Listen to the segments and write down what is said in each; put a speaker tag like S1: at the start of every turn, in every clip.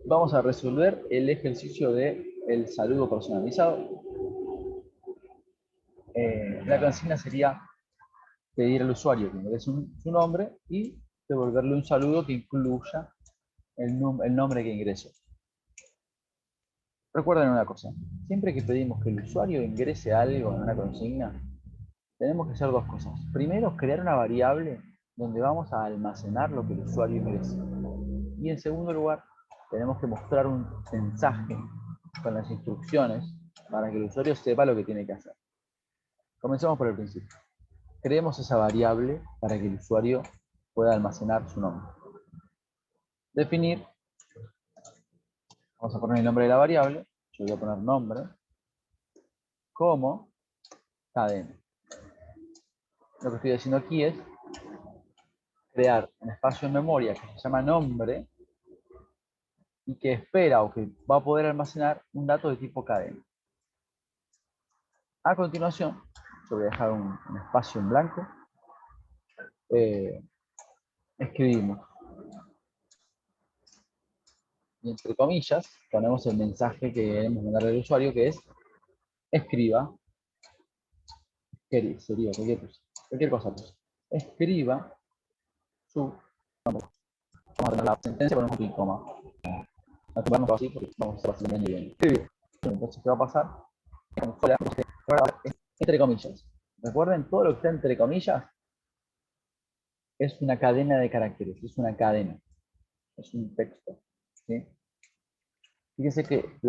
S1: Vamos a resolver el ejercicio de el saludo personalizado. La consigna sería pedir al usuario que ingrese su nombre y devolverle un saludo que incluya el nombre que ingresó. Recuerden una cosa, siempre que pedimos que el usuario ingrese algo en una consigna, tenemos que hacer dos cosas. Primero, crear una variable donde vamos a almacenar lo que el usuario ingrese. Y en segundo lugar, tenemos que mostrar un mensaje con las instrucciones para que el usuario sepa lo que tiene que hacer. Comencemos por el principio. Creemos esa variable para que el usuario pueda almacenar su nombre. Definir, vamos a poner el nombre de la variable, yo voy a poner nombre, como cadena. Lo que estoy haciendo aquí es crear un espacio en memoria que se llama nombre y que espera o que va a poder almacenar un dato de tipo cadena. A continuación, yo voy a dejar un espacio en blanco. Escribimos. Y entre comillas, ponemos el mensaje que queremos mandarle al usuario, que es escriba, sería cualquier cosa, pues. Escriba su nombre. Vamos a tener la sentencia con un punto y coma. A tomarnos así porque vamos a estar haciendo bien. Escribir. Entonces, ¿qué va a pasar? Entre comillas. Recuerden, todo lo que está entre comillas es una cadena de caracteres, es una cadena, es un texto. ¿Sí? Fíjense que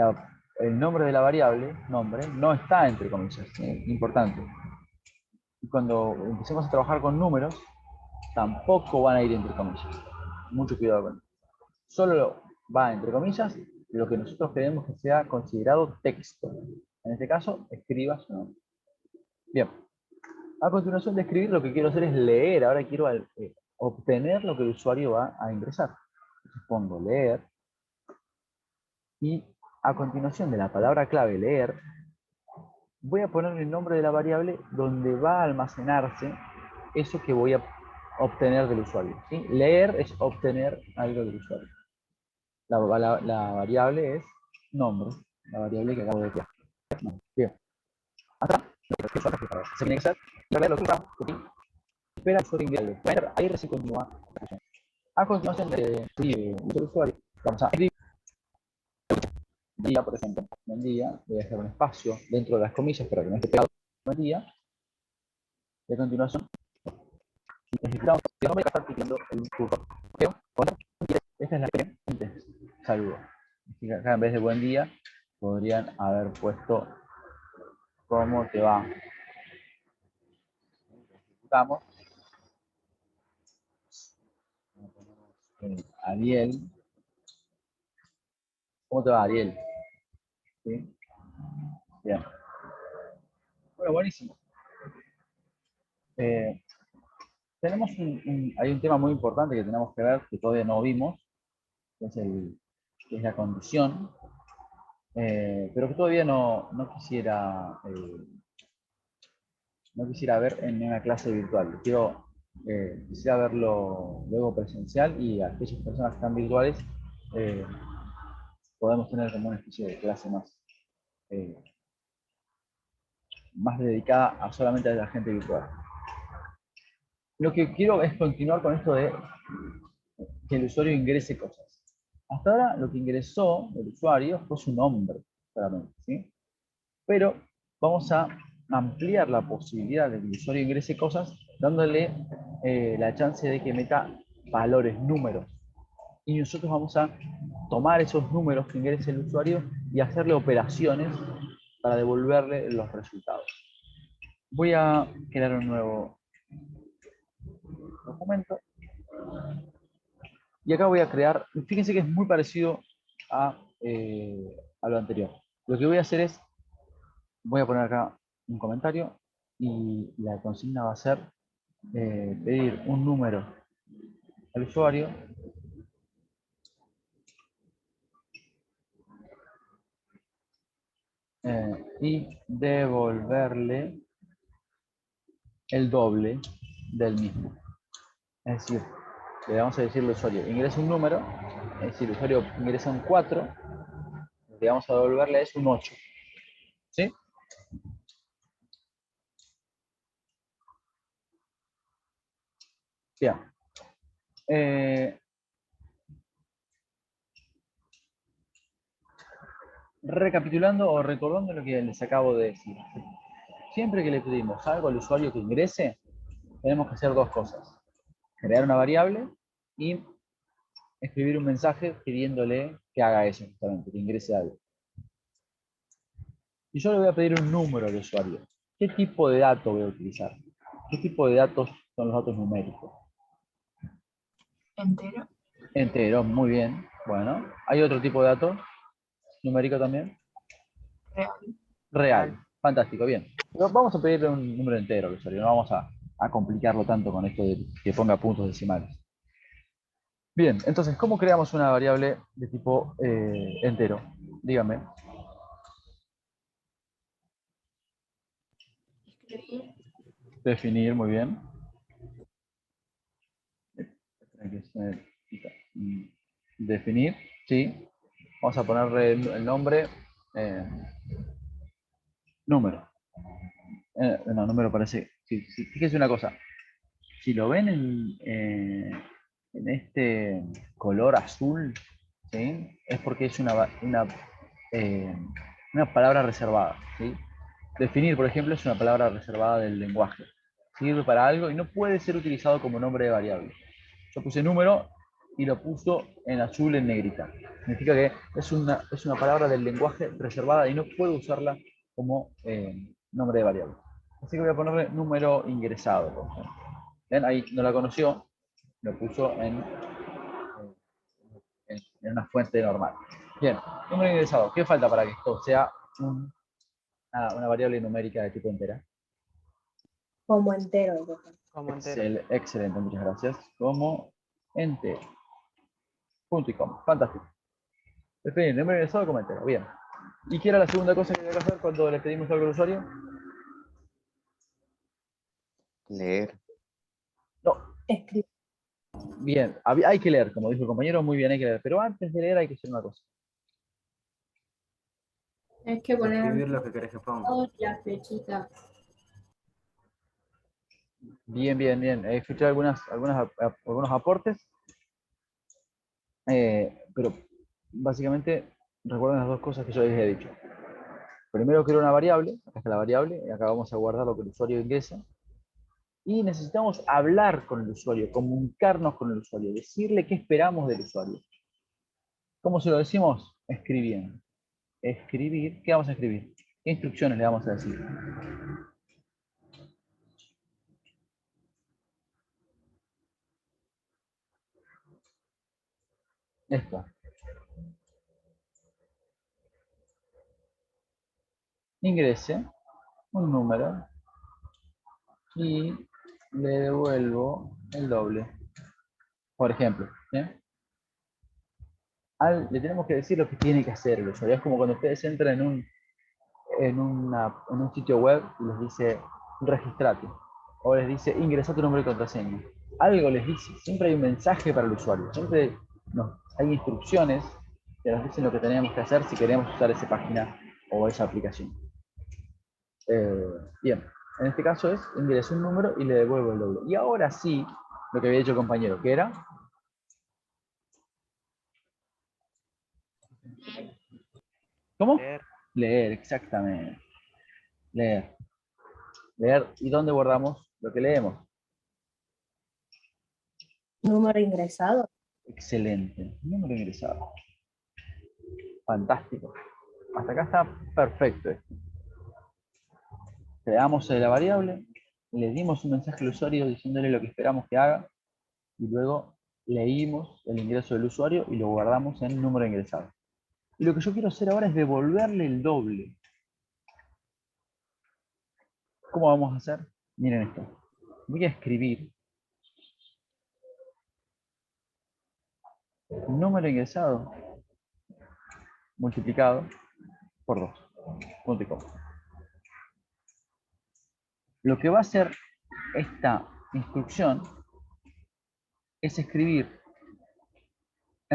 S1: el nombre de la variable, nombre, no está entre comillas, importante. Y cuando empecemos a trabajar con números, tampoco van a ir entre comillas. Mucho cuidado con eso. Solo va entre comillas lo que nosotros queremos que sea considerado texto. En este caso, escriba su nombre. Bien. A continuación de escribir, lo que quiero hacer es leer. Ahora quiero obtener lo que el usuario va a ingresar. Entonces pongo leer. Y a continuación de la palabra clave leer, voy a poner el nombre de la variable donde va a almacenarse eso que voy a obtener del usuario. ¿Sí? Leer es obtener algo del usuario. La variable es nombre, la variable que acabo de crear. Bien. Acá, lo que se tiene que hacer, y ver lo que espera el usuario ingrese. Ahí recién continúa. A continuación de escribir el usuario, vamos a escribir buen día, por ejemplo. Buen día, voy a dejar un espacio dentro de las comillas para que no esté pegado. Buen día. Y a continuación, necesitamos que no me estar pidiendo el curso. Esta es la siguiente saludo. Acá en vez de buen día, podrían haber puesto cómo te va. Ejecutamos. Ariel. ¿Cómo te va, Ariel? ¿Sí? Bien. Bueno, buenísimo. Tenemos hay un tema muy importante que tenemos que ver, que todavía no vimos, que es la condición, pero que todavía no quisiera ver en una clase virtual. Quisiera verlo luego presencial y a aquellas personas que están virtuales eh, podemos tener como una especie de clase eh, más dedicada a solamente a la gente virtual. Lo que quiero es continuar con esto de que el usuario ingrese cosas. Hasta ahora lo que ingresó el usuario fue su nombre, solamente, ¿sí? Pero vamos a ampliar la posibilidad de que el usuario ingrese cosas dándole la chance de que meta valores, números. Y nosotros vamos a tomar esos números que ingrese el usuario y hacerle operaciones para devolverle los resultados. Voy a crear un nuevo documento. Y acá voy a crear, fíjense que es muy parecido a lo anterior. Lo que voy a hacer es, voy a poner acá un comentario y la consigna va a ser pedir un número al usuario y devolverle el doble del mismo. Es decir, le vamos a decir al usuario, ingresa un número si el usuario ingresa un 4, lo que vamos a devolverle es un 8. ¿Sí? Bien. Recapitulando o recordando lo que les acabo de decir. Siempre que le pedimos algo al usuario que ingrese, tenemos que hacer dos cosas. Crear una variable y escribir un mensaje pidiéndole que haga eso, justamente, que ingrese algo. Y yo le voy a pedir un número al usuario. ¿Qué tipo de dato voy a utilizar? ¿Qué tipo de datos son los datos numéricos?
S2: Entero.
S1: Entero, muy bien. Bueno, ¿hay otro tipo de dato numérico también?
S2: Real.
S1: Real. Fantástico, bien. Pero vamos a pedirle un número entero al usuario, no vamos a complicarlo tanto con esto de que ponga puntos decimales. Bien, entonces, ¿cómo creamos una variable de tipo entero? Dígame.
S2: Escribir.
S1: Definir, muy bien. Definir, sí. Vamos a ponerle el nombre número. No, número parece. Sí, sí, fíjese una cosa. Si lo ven en este color azul, ¿sí? Es porque es una palabra reservada. ¿Sí? Definir, por ejemplo, es una palabra reservada del lenguaje. Sirve para algo y no puede ser utilizado como nombre de variable. Yo puse número y lo puso en azul en negrita. Significa que es una palabra del lenguaje reservada y no puedo usarla como nombre de variable. Así que voy a ponerle número ingresado, por ejemplo. ¿Ven? Ahí no la conoció, lo puso en una fuente normal. Bien, número ingresado. ¿Qué falta para que esto sea una variable numérica de tipo entera?
S3: Como entero.
S4: Como entero.
S1: Excelente, muchas gracias. Como entero. Punto y coma. Fantástico. Definir número ingresado como entero. Bien. ¿Y qué era la segunda cosa que había que hacer cuando le pedimos algo al usuario?
S4: Leer.
S1: No.
S3: Escribir.
S1: Bien. Hay que leer, como dijo el compañero, muy bien, hay que leer. Pero antes de leer hay que hacer una cosa.
S5: Es que poner
S6: Escribir lo que querés que ponga.
S5: la flechita.
S1: Bien, bien, bien. Escuché algunos aportes, pero básicamente recuerden las dos cosas que yo les he dicho. Primero creo una variable, acá está la variable, y acá vamos a guardar lo que el usuario ingresa. Y necesitamos hablar con el usuario, comunicarnos con el usuario, decirle qué esperamos del usuario. ¿Cómo se lo decimos? Escribiendo. Escribir, ¿qué vamos a escribir? ¿Qué instrucciones le vamos a decir? Esto. Ingrese un número y le devuelvo el doble. Por ejemplo, ¿sí? Le tenemos que decir lo que tiene que hacer el usuario. Es como cuando ustedes entran en un sitio web y les dice registrate o les dice ingresa tu nombre y contraseña. Algo les dice, siempre hay un mensaje para el usuario, siempre hay instrucciones que nos dicen lo que tenemos que hacer si queremos usar esa página o esa aplicación. Bien, en este caso es ingreso un número y le devuelvo el doble. Y ahora sí, lo que había dicho el compañero, que era ¿cómo?
S4: Leer.
S1: Leer, exactamente. Leer. Leer. ¿Y dónde guardamos lo que leemos?
S3: Número ingresado.
S1: Excelente. Número ingresado. Fantástico. Hasta acá está perfecto esto. Creamos la variable, le dimos un mensaje al usuario diciéndole lo que esperamos que haga y luego leímos el ingreso del usuario y lo guardamos en número ingresado. Y lo que yo quiero hacer ahora es devolverle el doble. ¿Cómo vamos a hacer? Miren esto. Voy a escribir número ingresado multiplicado por 2. Punto y coma. Lo que va a hacer esta instrucción es escribir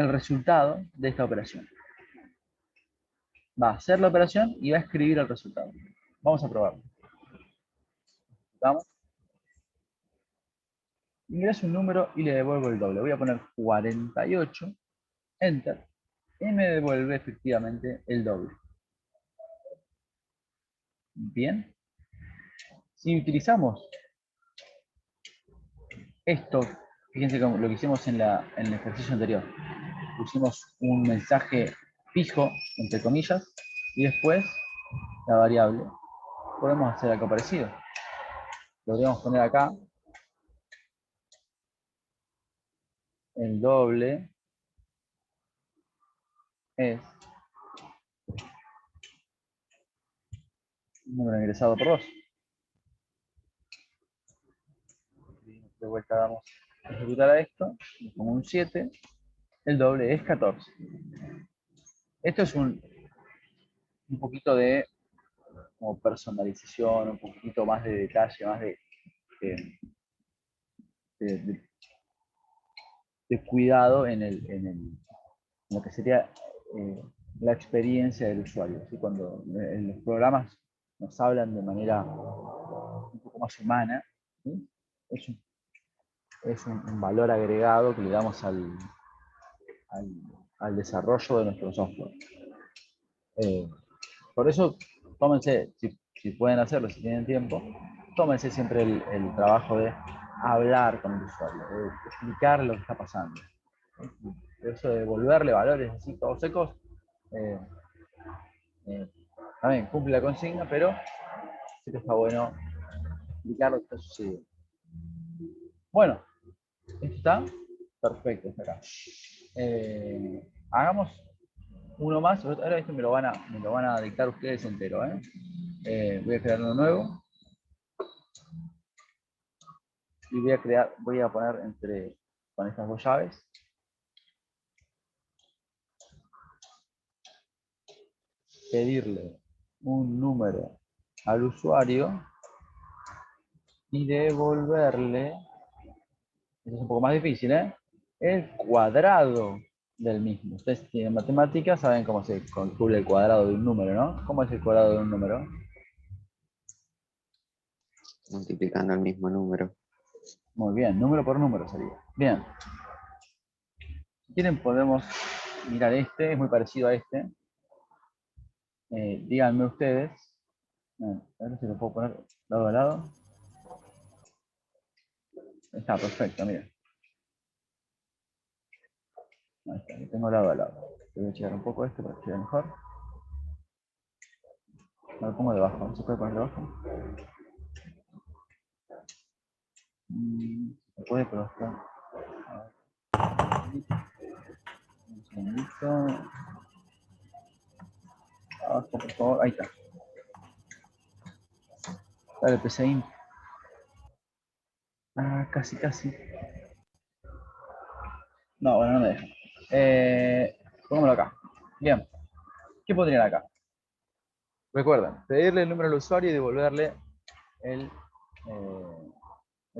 S1: el resultado de esta operación. Va a hacer la operación y va a escribir el resultado. Vamos a probarlo. Vamos. Ingreso un número y le devuelvo el doble. Voy a poner 48, enter, y me devuelve efectivamente el doble. Bien. Si utilizamos esto, fíjense lo que hicimos en el ejercicio anterior. Pusimos un mensaje fijo, entre comillas, y después la variable. Podemos hacer algo parecido. Podríamos poner acá el doble es un número ingresado por 2. De vuelta vamos a ejecutar a esto, como un 7, el doble es 14. Esto es un poquito de como personalización, un poquito más de detalle, más de cuidado en lo que sería la experiencia del usuario. ¿Sí? Cuando los programas nos hablan de manera un poco más humana, ¿sí? Es un valor agregado que le damos al desarrollo de nuestro software. Por eso, tómense, si pueden hacerlo, si tienen tiempo, tómense siempre el trabajo de hablar con el usuario, de explicar lo que está pasando. Eso de devolverle valores así todos secos, también cumple la consigna, pero sí que está bueno explicar lo que está sucediendo. Bueno, ¿esto está? Perfecto, está acá. Hagamos uno más. Ahora esto me lo van a dictar ustedes entero. Voy a crear uno nuevo. Y voy a poner con estas dos llaves. Pedirle un número al usuario y devolverle, esto es un poco más difícil, el cuadrado del mismo. Ustedes tienen matemáticas, saben cómo se calcula el cuadrado de un número, ¿no? ¿Cómo es el cuadrado de un número?
S4: Multiplicando el mismo número.
S1: Muy bien, número por número sería. Bien. Si quieren podemos mirar este, es muy parecido a este. Díganme ustedes. A ver si lo puedo poner lado a lado. Está perfecto, miren. Ahí está, lo tengo lado a lado. Voy a checar un poco esto para que se vea mejor. Lo pongo debajo, ¿no se puede poner debajo? Se puede, pero está. Un segundito. Abajo, por favor. Ahí está. Dale, PCIN. Ah, casi, casi. No, bueno, no me deja. Pongámoslo acá. Bien. ¿Qué pondrían acá? Recuerden, pedirle el número al usuario y devolverle el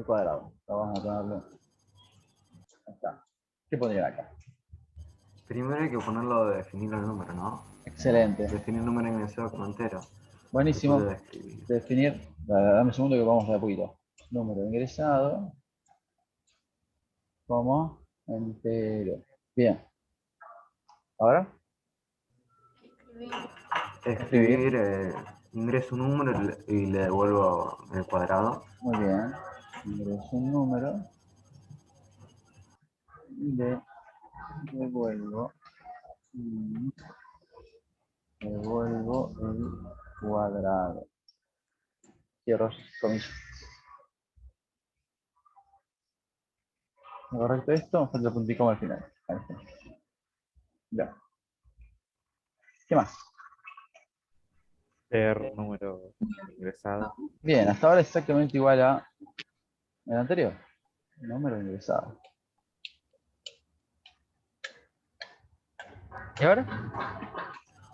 S1: cuadrado. Vamos a ponerlo. Ahí está. ¿Qué pondrían acá?
S6: Primero hay que ponerlo de definir el número, ¿no?
S1: Excelente.
S6: Definir el número ingresado como entero.
S1: Buenísimo.
S6: Después de escribir.
S1: Definir. Dame un segundo que vamos a poquito. Número ingresado como entero. Bien. ¿Ahora?
S6: Escribir, ingreso un número y le devuelvo el cuadrado.
S1: Muy bien. Ingreso un número y le devuelvo el cuadrado. Cierro comillas. ¿Me correcto esto? Falta el puntico al final. Ahí está. Ya. ¿Qué más?
S7: Ser número ingresado.
S1: Bien, hasta ahora exactamente igual a el anterior. Número ingresado. ¿Y ahora?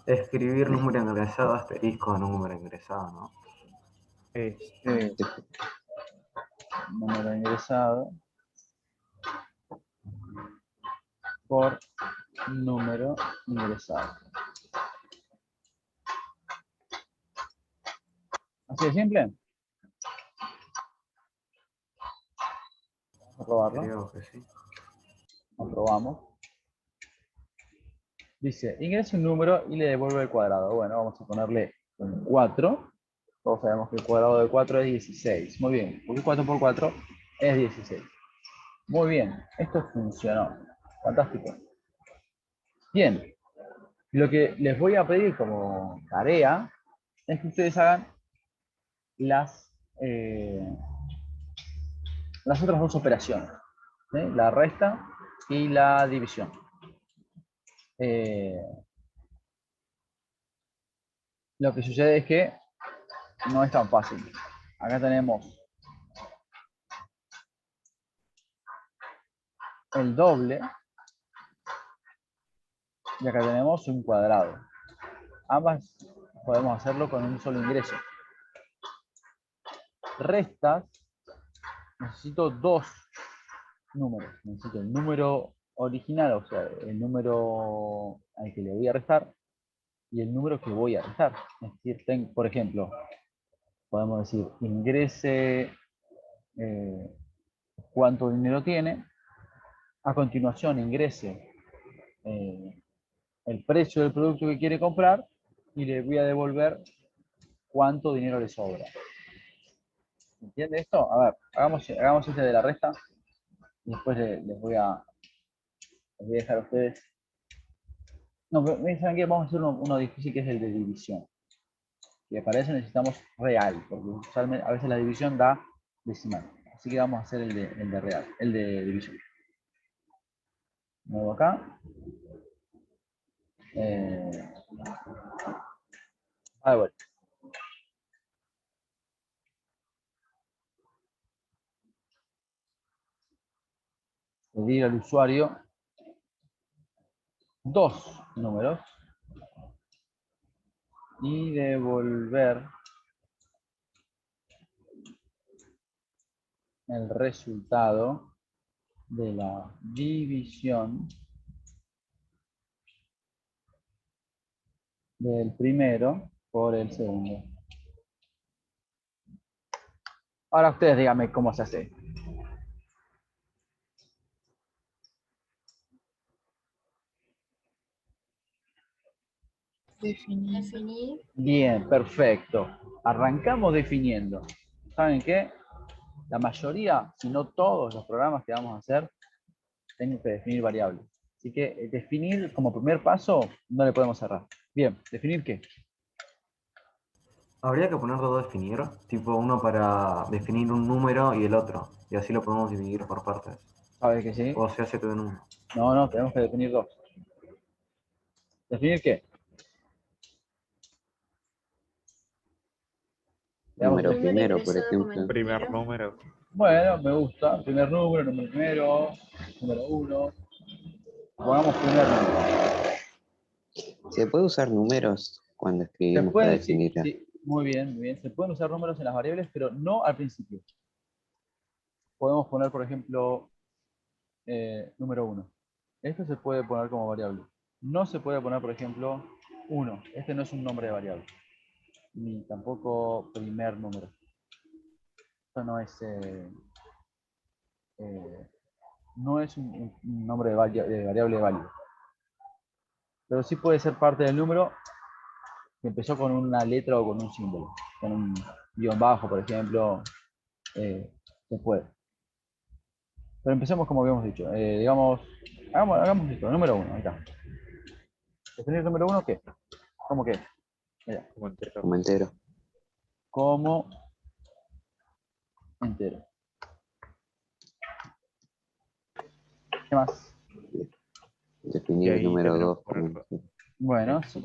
S6: Escribir número ingresado asterisco número ingresado, ¿no?
S1: Número ingresado por número ingresado. ¿Así de simple? Vamos a probarlo.
S6: Creo que sí.
S1: Comprobamos. Dice, ingresa un número y le devuelve el cuadrado. Bueno, vamos a ponerle un 4. Todos sabemos que el cuadrado de 4 es 16. Muy bien, porque 4 por 4 es 16. Muy bien, esto funcionó. Fantástico. Bien, lo que les voy a pedir como tarea es que ustedes hagan las otras dos operaciones. ¿Sí? La resta y la división. Lo que sucede es que no es tan fácil. Acá tenemos el doble y acá tenemos un cuadrado. Ambas podemos hacerlo con un solo ingreso. Restas, necesito dos números. Necesito el número original, o sea, el número al que le voy a restar y el número que voy a restar. Es decir, por ejemplo, podemos decir ingrese cuánto dinero tiene. A continuación ingrese el precio del producto que quiere comprar y le voy a devolver cuánto dinero le sobra. ¿Entiende esto? A ver, hagamos este de la resta y después les voy a dejar a ustedes. No, ¿saben qué? Vamos a hacer uno difícil que es el de división. Y para eso necesitamos real, porque usualmente, a veces la división da decimal. Así que vamos a hacer el de real, el de división. Muevo acá. De vuelta. Pedir al usuario dos números y devolver el resultado de la división del primero por el segundo. Ahora ustedes díganme cómo se hace.
S2: Definir.
S1: Bien, perfecto. Arrancamos definiendo. ¿Saben qué? La mayoría, si no todos los programas que vamos a hacer, tienen que definir variables. Así que definir como primer paso no le podemos cerrar. Bien, ¿definir qué?
S6: Habría que poner dos definir, tipo uno para definir un número y el otro. Y así lo podemos dividir por partes.
S1: ¿Sabes que sí?
S6: O se hace todo en uno.
S1: No, tenemos que definir dos. ¿Definir qué? Veamos.
S4: Número
S2: Número
S4: primero, por
S2: ingresado como
S4: ejemplo.
S7: Primer
S2: entero.
S7: número.
S1: Bueno, me gusta. Primer número, número primero, número uno. Pongamos primer número.
S4: ¿Se puede usar números cuando
S1: Se
S4: escribimos para
S1: puede, sí,
S4: definirla?
S1: sí, muy bien, muy bien. Se pueden usar números en las variables, pero no al principio. Podemos poner, por ejemplo, número 1. Esto se puede poner como variable. No se puede poner, por ejemplo, 1. Este no es un nombre de variable. Ni tampoco primer número. Esto no es un nombre de variable válido. Pero sí puede ser parte del número que empezó con una letra o con un símbolo. Con un guión bajo, por ejemplo. Se puede. Pero empecemos como habíamos dicho. Digamos, hagamos esto, número 1, ahí está. Definir número 1, ¿qué? ¿Cómo qué? Mira,
S7: Como entero.
S4: Como entero.
S1: como entero. ¿Qué más?
S7: Y
S4: Definir el
S7: ahí
S4: número
S7: tendremos
S4: 2
S7: que
S4: como
S7: poner
S4: entero.
S1: Bueno, si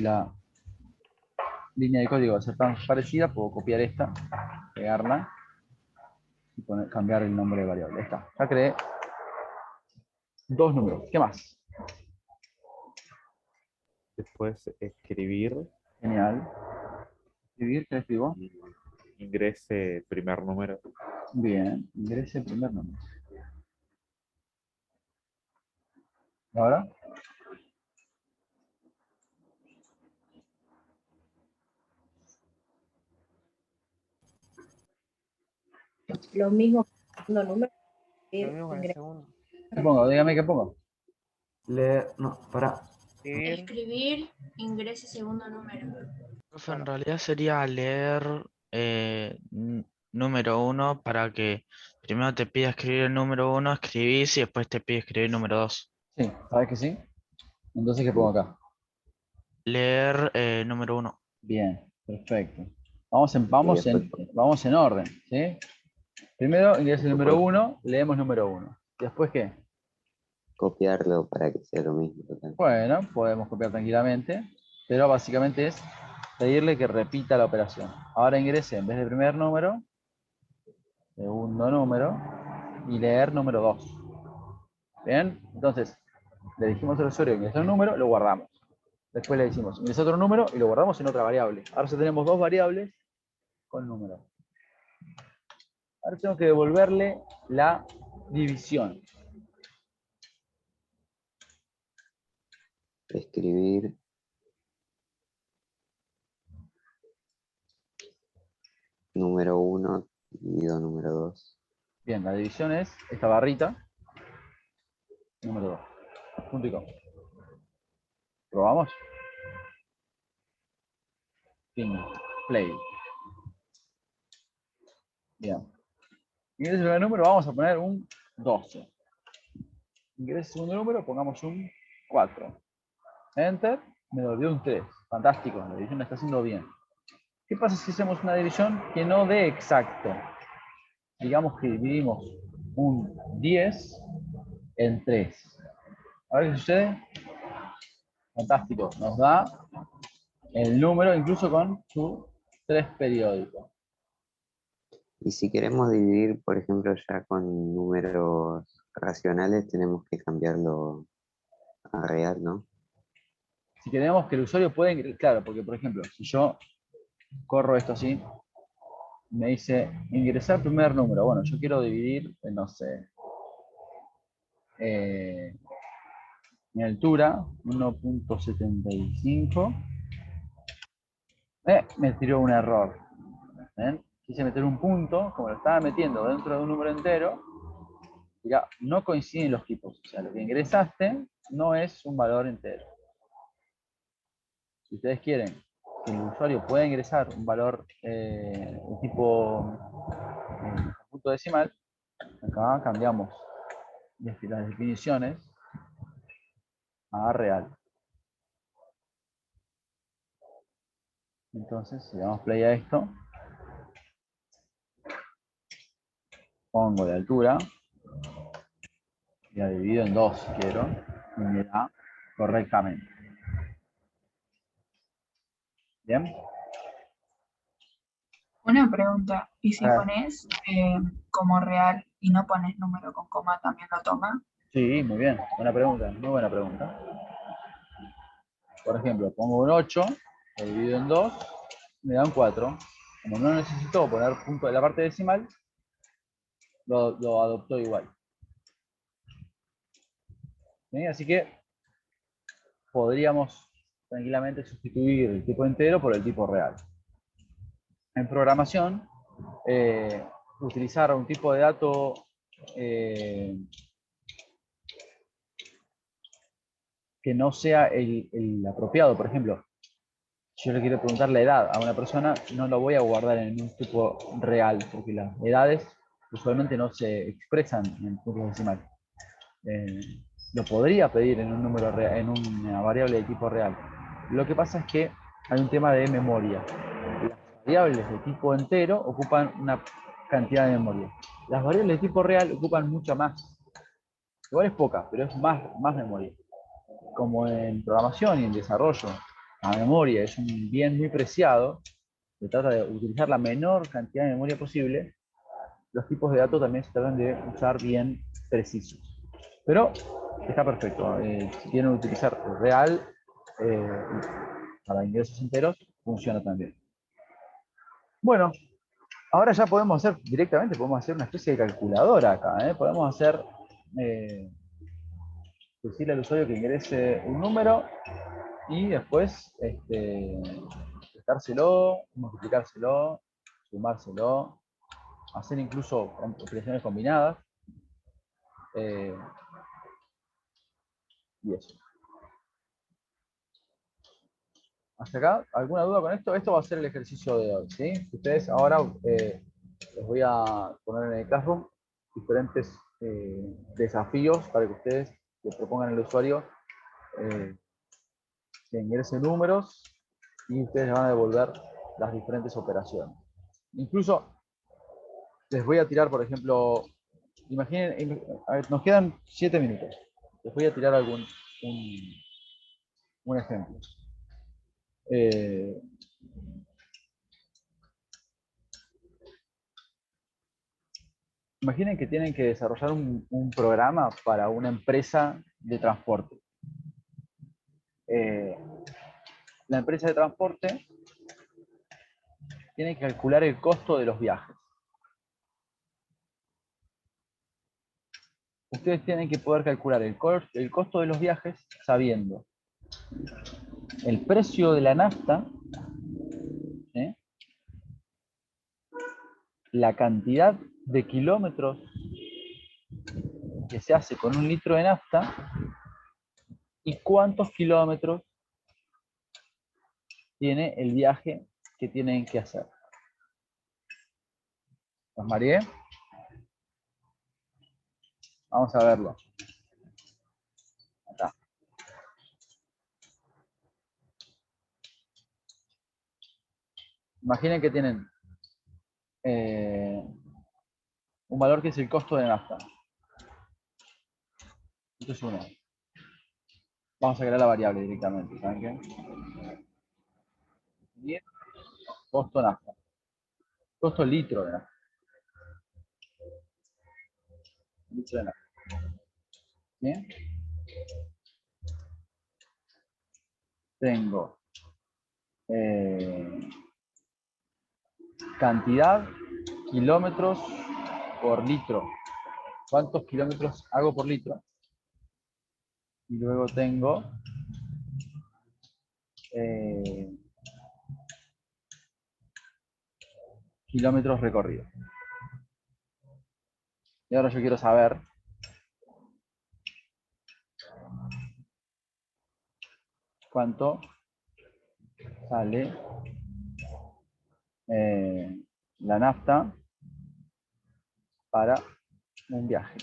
S1: la línea de código va a ser tan parecida, puedo copiar esta, pegarla y cambiar el nombre de variable. Ahí está. Ya creé dos números. ¿Qué más?
S7: después escribir,
S1: Genial. Escribir, ¿qué escribo?
S7: ingrese primer número.
S1: Bien, ingrese el primer número. Ahora,
S3: Lo mismo que el segundo número.
S8: Lo mismo con el segundo.
S1: ¿qué pongo? Dígame qué pongo.
S6: Leer, no, para.
S8: Escribir.
S5: Escribir, ingrese segundo número.
S9: Profe, en realidad sería leer número 1 para que primero te pida escribir el número 1, escribís y después te pide escribir número 2.
S1: Sí, ¿sabes que sí? Entonces, ¿qué pongo acá?
S9: Leer número 1.
S1: Bien, perfecto. Vamos en orden, ¿sí? Primero ingresa el número 1, leemos número 1. ¿Después qué?
S4: Copiarlo para que sea lo mismo. Total.
S1: Bueno, podemos copiar tranquilamente, pero básicamente es pedirle que repita la operación. Ahora ingrese en vez del primer número, segundo número, y leer número 2. Bien, entonces le dijimos al usuario que ingresa un número, lo guardamos. Después le decimos ingresa otro número y lo guardamos en otra variable. Ahora ya tenemos dos variables con números. Ahora tengo que devolverle la división.
S4: Escribir número 1 dividido número 2.
S1: Bien, la división es esta barrita, número 2. Punto y coma. ¿Probamos? Fin. Play. Bien. Ingresa el primer número, vamos a poner un 12. Ingresa el segundo número, pongamos un 4. Enter, me volvió un 3. Fantástico, la división la está haciendo bien. ¿Qué pasa si hacemos una división que no dé exacto? Digamos que dividimos un 10 en 3. A ver qué sucede. Fantástico, nos da el número incluso con su 3 periódico.
S4: Y si queremos dividir, por ejemplo, ya con números racionales, tenemos que cambiarlo a real, ¿no?
S1: Si queremos que el usuario pueda ingresar, claro, porque por ejemplo, si yo corro esto así, me dice ingresar primer número. Bueno, yo quiero dividir, no sé, mi altura, 1.75. Me tiró un error. ¿Ven? Quise meter un punto, como lo estaba metiendo dentro de un número entero, ya no coinciden los tipos. O sea, lo que ingresaste no es un valor entero. Si ustedes quieren que el usuario pueda ingresar un valor de tipo punto decimal, acá cambiamos las definiciones a real. Entonces, si damos play a esto, pongo la altura, y la divido en 2 si quiero, y me da correctamente. ¿Bien?
S2: Una pregunta, ¿y si
S1: Ah.
S2: pones como real y no pones número con coma, también lo toma?
S1: Sí, muy bien. Buena pregunta, muy buena pregunta. Por ejemplo, pongo un 8, lo divido en 2, me da un 4. Como no necesito poner punto de la parte decimal, lo adoptó igual. ¿Sí? Así que podríamos tranquilamente sustituir el tipo entero por el tipo real. En programación, utilizar un tipo de dato que no sea el apropiado. Por ejemplo, si yo le quiero preguntar la edad a una persona, no lo voy a guardar en un tipo real, porque las edades usualmente no se expresan en puntos decimales. Lo podría pedir en un número real, en una variable de tipo real. Lo que pasa es que hay un tema de memoria. Las variables de tipo entero ocupan una cantidad de memoria. Las variables de tipo real ocupan mucha más. Igual es poca, pero es más memoria. Como en programación y en desarrollo, la memoria es un bien muy preciado, se trata de utilizar la menor cantidad de memoria posible, los tipos de datos también se tratan de usar bien precisos. Pero está perfecto. Si quieren utilizar real para ingresos enteros, funciona también. Bueno, ahora ya podemos hacer directamente, podemos hacer una especie de calculadora acá. Podemos hacer decirle al usuario que ingrese un número y después prestárselo, multiplicárselo, sumárselo, hacer incluso operaciones combinadas. Y eso. ¿Hasta acá? ¿Alguna duda con esto? Esto va a ser el ejercicio de hoy, ¿sí? Ustedes ahora les voy a poner en el Classroom diferentes desafíos para que ustedes le propongan al usuario que ingrese números y ustedes le van a devolver las diferentes operaciones. Incluso les voy a tirar, por ejemplo, imaginen, a ver, nos quedan 7 minutos. Les voy a tirar un ejemplo. Imaginen que tienen que desarrollar un programa para una empresa de transporte. La empresa de transporte tiene que calcular el costo de los viajes. Ustedes tienen que poder calcular el costo de los viajes sabiendo el precio de la nafta, ¿sí?, la cantidad de kilómetros que se hace con 1 litro de nafta y cuántos kilómetros tiene el viaje que tienen que hacer. ¿Los mareé? Vamos a verlo. Acá. Imaginen que tienen un valor que es el costo de nafta. Esto es 1. Vamos a crear la variable directamente. ¿Saben qué? Definir costo nafta. Costo litro de nafta. Litro de nafta. ¿Bien? Tengo cantidad, kilómetros por litro. ¿Cuántos kilómetros hago por litro? Y luego tengo kilómetros recorridos. Y ahora yo quiero saber cuánto sale la nafta para un viaje.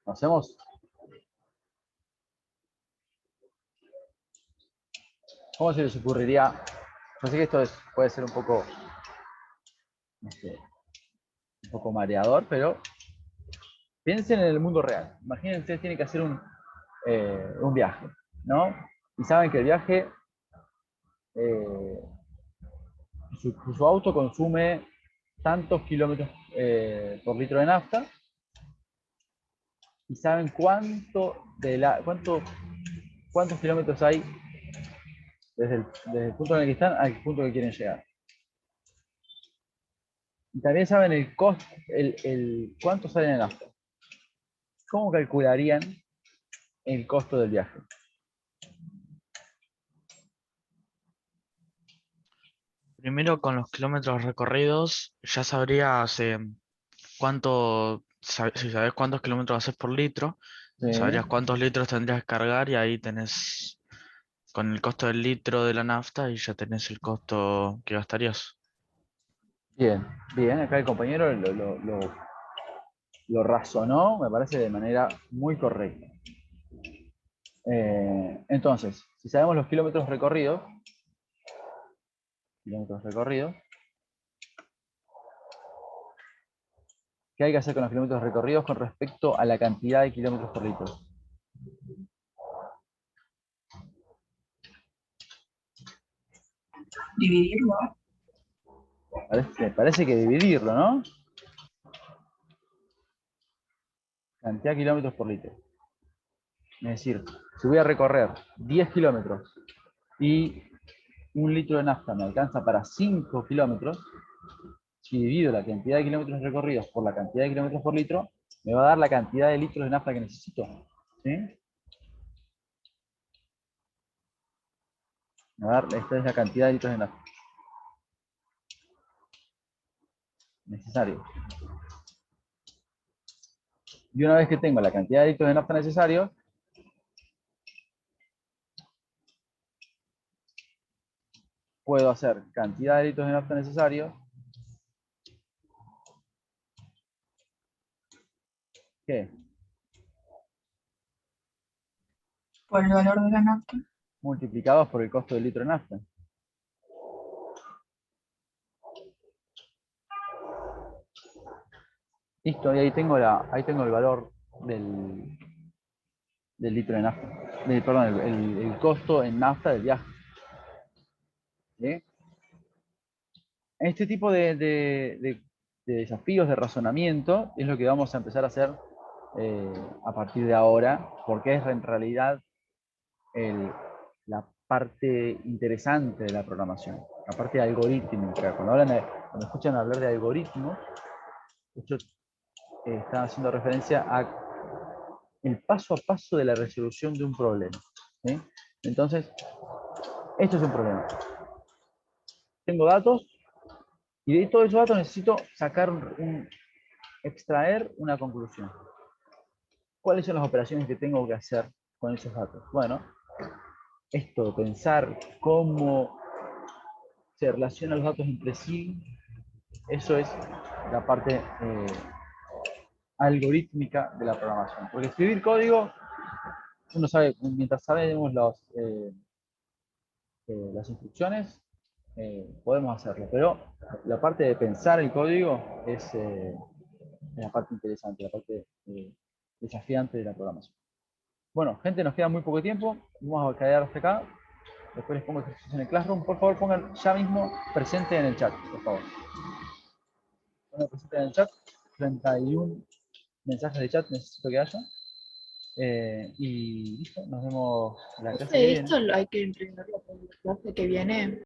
S1: ¿Lo hacemos? ¿Cómo se les ocurriría? Yo sé que esto puede ser un poco mareador, pero piensen en el mundo real. Imaginen, ustedes tienen que hacer un viaje, ¿no? Y saben que el viaje, su auto consume tantos kilómetros por litro de nafta, y saben cuántos kilómetros hay desde el punto en el que están al punto que quieren llegar. Y también saben el costo, cuánto sale en nafta. ¿Cómo calcularían el costo del viaje?
S9: Primero con los kilómetros recorridos, ya sabrías si sabes cuántos kilómetros haces por litro,
S1: Sí.
S9: sabrías cuántos litros tendrías que cargar y ahí tenés con el costo del litro de la nafta y ya tenés el costo que gastarías.
S1: Bien, bien, acá el compañero lo razonó, me parece, de manera muy correcta. Entonces, si sabemos los kilómetros recorridos, ¿qué hay que hacer con los kilómetros recorridos con respecto a la cantidad de kilómetros por litro?
S2: Dividirlo.
S1: Parece que dividirlo, ¿no? cantidad de kilómetros por litro. Es decir, si voy a recorrer 10 kilómetros y 1 litro de nafta me alcanza para 5 kilómetros, si divido la cantidad de kilómetros recorridos por la cantidad de kilómetros por litro, me va a dar la cantidad de litros de nafta que necesito. ¿Sí? Me va a dar, esta es la cantidad de litros de nafta necesario. Y una vez que tengo la cantidad de litros de nafta necesarios, puedo hacer cantidad de litros de nafta necesarios ¿qué?
S2: Por el valor de la nafta.
S1: Multiplicados por el costo del litro de nafta. Listo, y ahí tengo el valor del litro de nafta. Perdón, el costo en nafta del viaje. ¿Sí? Este tipo de desafíos de razonamiento es lo que vamos a empezar a hacer a partir de ahora, porque es en realidad la parte interesante de la programación, la parte algorítmica. Cuando escuchan hablar de algoritmos, ellos están haciendo referencia a el paso a paso de la resolución de un problema. ¿Sí? Entonces, esto es un problema. Tengo datos y de todos esos datos necesito sacar extraer una conclusión. ¿Cuáles son las operaciones que tengo que hacer con esos datos? Bueno, esto, pensar cómo se relacionan los datos entre sí, eso es la parte algorítmica de la programación. Porque escribir código, uno sabe, mientras sabemos las instrucciones, podemos hacerlo, pero la parte de pensar el código es la parte interesante, la parte desafiante de la programación. Bueno, gente, nos queda muy poco tiempo, vamos a quedar hasta acá. Después les pongo ejercicios en el Classroom. Por favor, pongan ya mismo presente en el chat, por favor. Pongan presente en el chat. 31 mensajes de chat necesito que haya. Y listo, nos vemos la clase que viene.
S2: Esto hay que imprimirlo para la clase que viene.